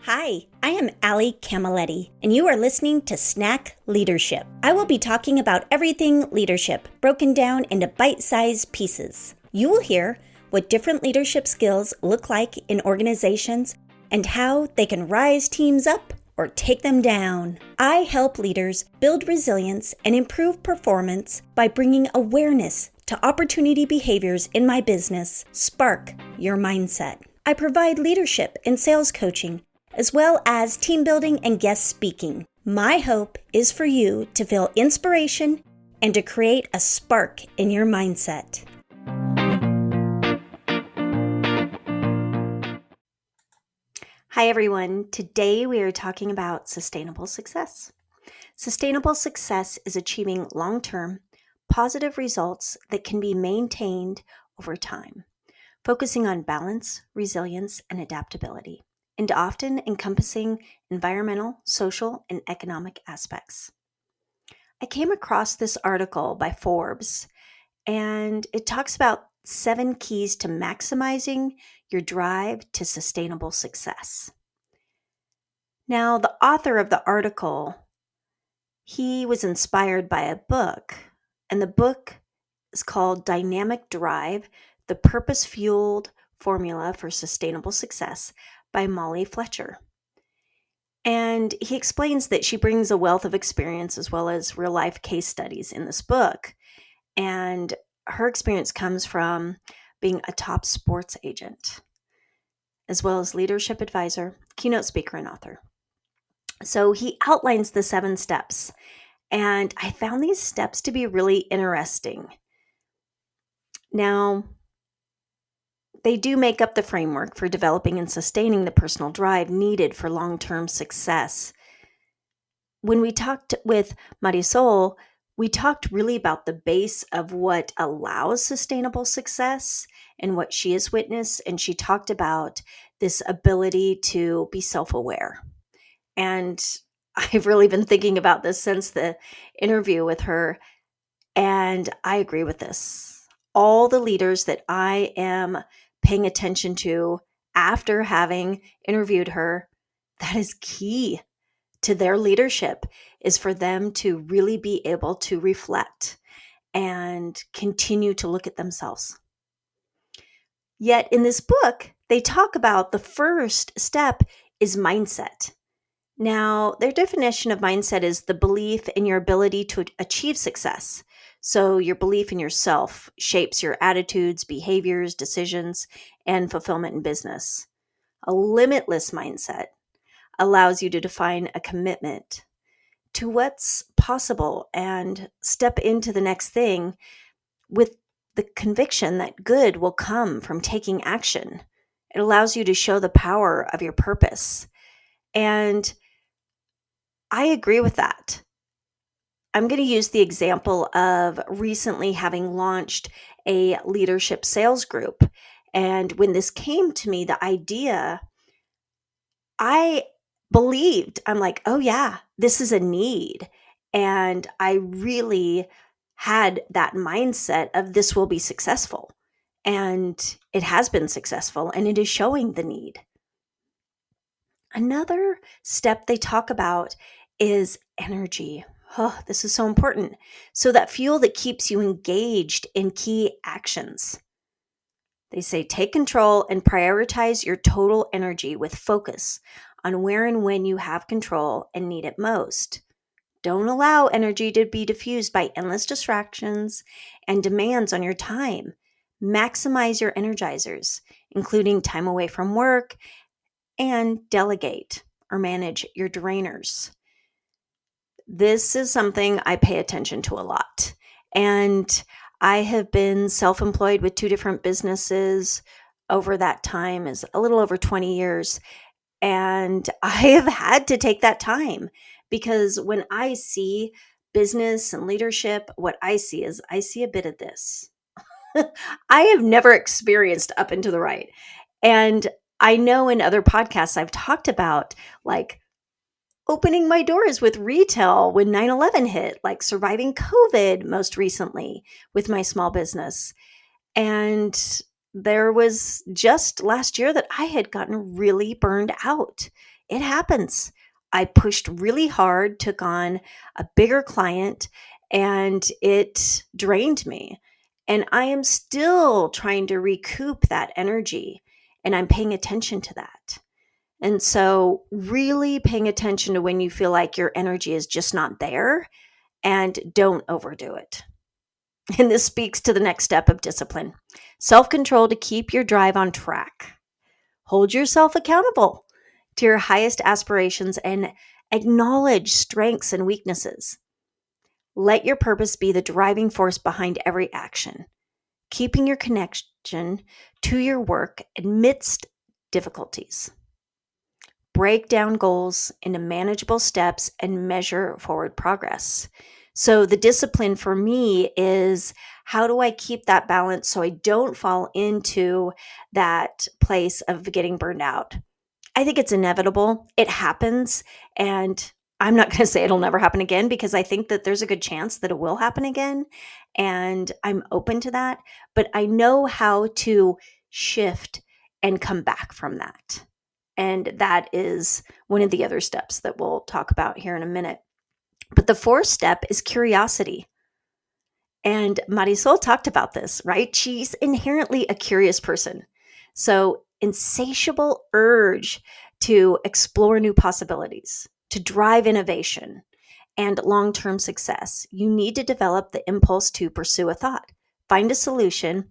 Hi, I am Allie Camilletti, and you are listening to Snack Leadership. I will be talking about everything leadership, broken down into bite-sized pieces. You will hear what different leadership skills look like in organizations and how they can rise teams up or take them down. I help leaders build resilience and improve performance by bringing awareness to opportunity behaviors in my business. Spark your mindset. I provide leadership and sales coaching, as well as team building and guest speaking. My hope is for you to feel inspiration and to create a spark in your mindset. Hi everyone. Today we are talking about sustainable success. Sustainable success is achieving long-term, positive results that can be maintained over time, focusing on balance, resilience, and adaptability, and often encompassing environmental, social, and economic aspects. I came across this article by Forbes, and it talks about 7 keys to maximizing your drive to sustainable success. Now, the author of the article, he was inspired by a book, and the book is called Dynamic Drive, The Purpose-Fueled Formula for Sustainable Success by Molly Fletcher. And he explains that she brings a wealth of experience as well as real-life case studies in this book. And her experience comes from being a top sports agent, as well as leadership advisor, keynote speaker, and author. So he outlines the 7 steps, and I found these steps to be really interesting. Now, they do make up the framework for developing and sustaining the personal drive needed for long-term success. When we talked with Marisol, we talked really about the base of what allows sustainable success and what she has witnessed, and she talked about this ability to be self-aware. And I've really been thinking about this since the interview with her, and I agree with this. All the leaders that I am paying attention to after having interviewed her, that is key to their leadership, is for them to really be able to reflect and continue to look at themselves. Yet in this book, they talk about the first step is mindset. Now, their definition of mindset is the belief in your ability to achieve success. So your belief in yourself shapes your attitudes, behaviors, decisions, and fulfillment in business. A limitless mindset allows you to define a commitment to what's possible and step into the next thing with the conviction that good will come from taking action. It allows you to show the power of your purpose. And I agree with that. I'm going to use the example of recently having launched a leadership sales group. And when this came to me, the idea, I believed, I'm like, oh yeah, this is a need. And I really had that mindset of this will be successful. And it has been successful, and it is showing the need. Another step they talk about is energy. Oh, this is so important. So that fuel that keeps you engaged in key actions. They say take control and prioritize your total energy with focus on where and when you have control and need it most. Don't allow energy to be diffused by endless distractions and demands on your time. Maximize your energizers, including time away from work, and delegate or manage your drainers. This is something I pay attention to a lot. And I have been self-employed with 2 different businesses over that time, is a little over 20 years. And I have had to take that time because when I see business and leadership, what I see is I see a bit of this. I have never experienced up and to the right. And I know in other podcasts I've talked about like opening my doors with retail when 9/11 hit, like surviving COVID most recently with my small business. And there was just last year that I had gotten really burned out It happens. I pushed really hard, took on a bigger client, and it drained me. And I am still trying to recoup that energy, and I'm paying attention to that. And so, really paying attention to when you feel like your energy is just not there, and don't overdo it. And this speaks to the next step of discipline: self control to keep your drive on track. Hold yourself accountable to your highest aspirations and acknowledge strengths and weaknesses. Let your purpose be the driving force behind every action, keeping your connection to your work amidst difficulties. Break down goals into manageable steps and measure forward progress. So, the discipline for me is, how do I keep that balance so I don't fall into that place of getting burned out? I think it's inevitable. It happens. And I'm not going to say it'll never happen again, because I think that there's a good chance that it will happen again. And I'm open to that. But I know how to shift and come back from that. And that is one of the other steps that we'll talk about here in a minute. But the fourth step is curiosity. And Marisol talked about this, right? She's inherently a curious person. So, insatiable urge to explore new possibilities, to drive innovation and long-term success. You need to develop the impulse to pursue a thought, find a solution,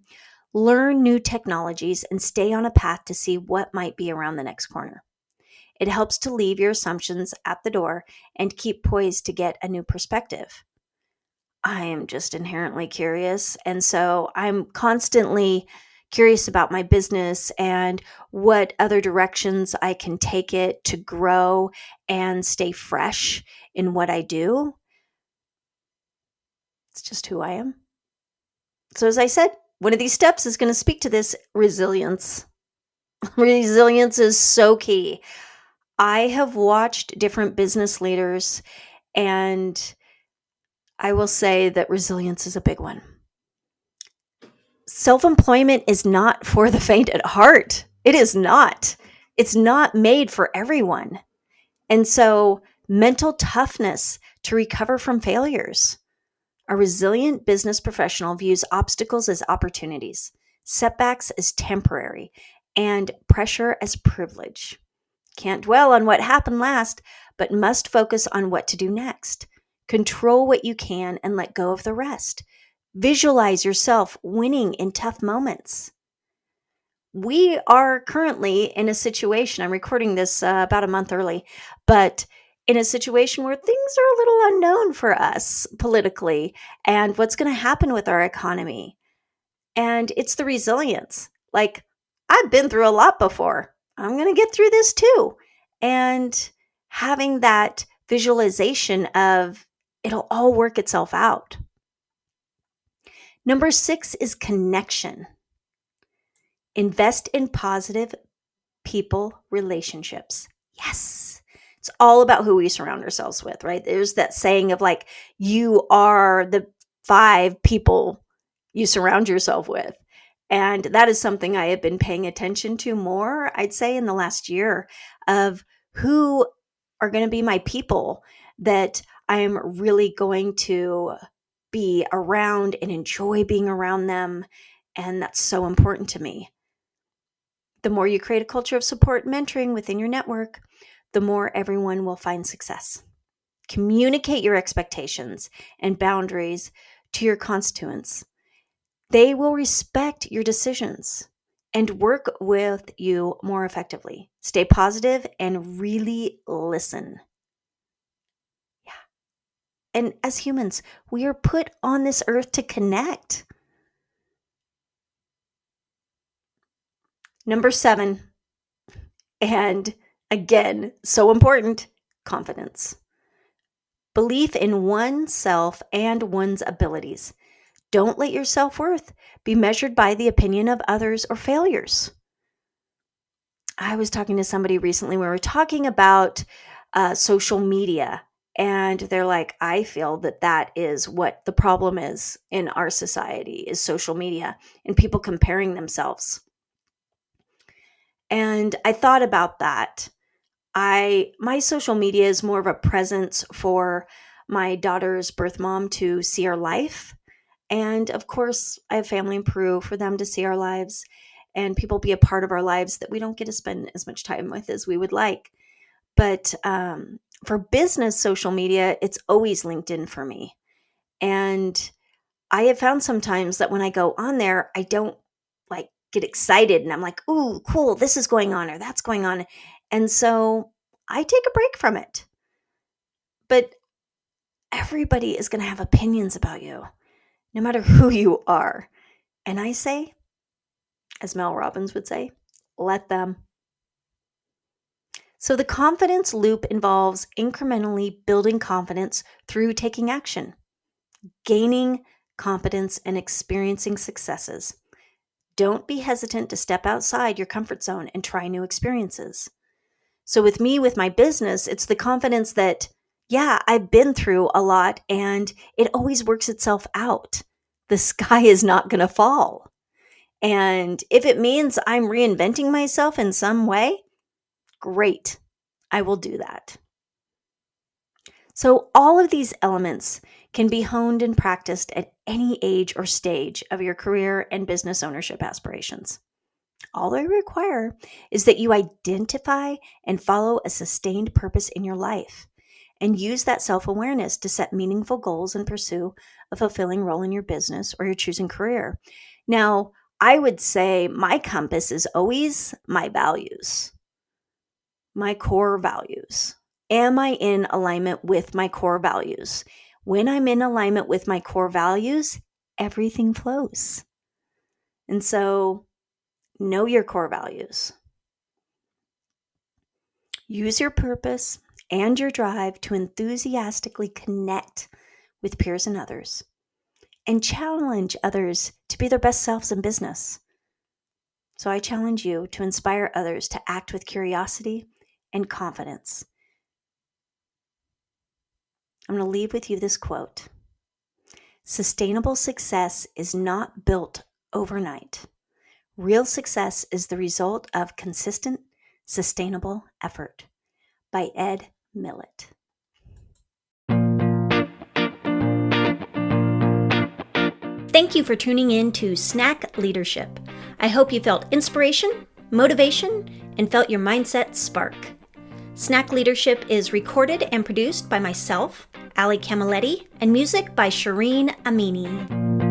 learn new technologies, and stay on a path to see what might be around the next corner. It helps to leave your assumptions at the door and keep poised to get a new perspective. I am just inherently curious. And so I'm constantly curious about my business and what other directions I can take it to grow and stay fresh in what I do. It's just who I am. So, as I said, one of these steps is going to speak to this: resilience. Resilience is so key. I have watched different business leaders, and I will say that resilience is a big one. Self-employment is not for the faint at heart. It is not. It's not made for everyone. And so, mental toughness to recover from failures. A resilient business professional views obstacles as opportunities, setbacks as temporary, and pressure as privilege. Can't dwell on what happened last, but must focus on what to do next. Control what you can and let go of the rest. Visualize yourself winning in tough moments. We are currently in a situation, I'm recording this about a month early, but in a situation where things are a little unknown for us politically and what's going to happen with our economy. And it's the resilience. Like, I've been through a lot before. I'm going to get through this too. And having that visualization of it'll all work itself out. Number 6 is connection. Invest in positive people relationships. Yes. It's all about who we surround ourselves with, right? There's that saying of like, you are the 5 people you surround yourself with. And that is something I have been paying attention to more, I'd say, in the last year, of who are going to be my people that I am really going to be around and enjoy being around them. And that's so important to me. The more you create a culture of support and mentoring within your network, the more everyone will find success. Communicate your expectations and boundaries to your constituents. They will respect your decisions and work with you more effectively. Stay positive and really listen. Yeah. And as humans, we are put on this earth to connect. Number 7, and again, so important, confidence. Belief in oneself and one's abilities. Don't let your self-worth be measured by the opinion of others or failures. I was talking to somebody recently. We were talking about social media, and they're like, I feel that that is what the problem is in our society, is social media and people comparing themselves. And I thought about that. My social media is more of a presence for my daughter's birth mom to see our life. And of course, I have family in Peru for them to see our lives and people be a part of our lives that we don't get to spend as much time with as we would like. But for business social media, it's always LinkedIn for me. And I have found sometimes that when I go on there, I don't like get excited and I'm like, ooh, cool, this is going on or that's going on. And so I take a break from it. But everybody is going to have opinions about you, no matter who you are. And I say, as Mel Robbins would say, let them. So the confidence loop involves incrementally building confidence through taking action, gaining competence, and experiencing successes. Don't be hesitant to step outside your comfort zone and try new experiences. So with me, with my business, it's the confidence that, yeah, I've been through a lot and it always works itself out. The sky is not going to fall. And if it means I'm reinventing myself in some way, great, I will do that. So all of these elements can be honed and practiced at any age or stage of your career and business ownership aspirations. All they require is that you identify and follow a sustained purpose in your life and use that self-awareness to set meaningful goals and pursue a fulfilling role in your business or your choosing career. Now, I would say my compass is always my values, my core values. Am I in alignment with my core values? When I'm in alignment with my core values, everything flows. And so, know your core values. Use your purpose and your drive to enthusiastically connect with peers and others, and challenge others to be their best selves in business. So I challenge you to inspire others to act with curiosity and confidence. I'm going to leave with you this quote. Sustainable success is not built overnight. Real success is the result of consistent, sustainable effort. By Ed Mylett. Thank you for tuning in to Snack Leadership. I hope you felt inspiration, motivation, and felt your mindset spark. Snack Leadership is recorded and produced by myself, Ali Camilletti, and music by Shireen Amini.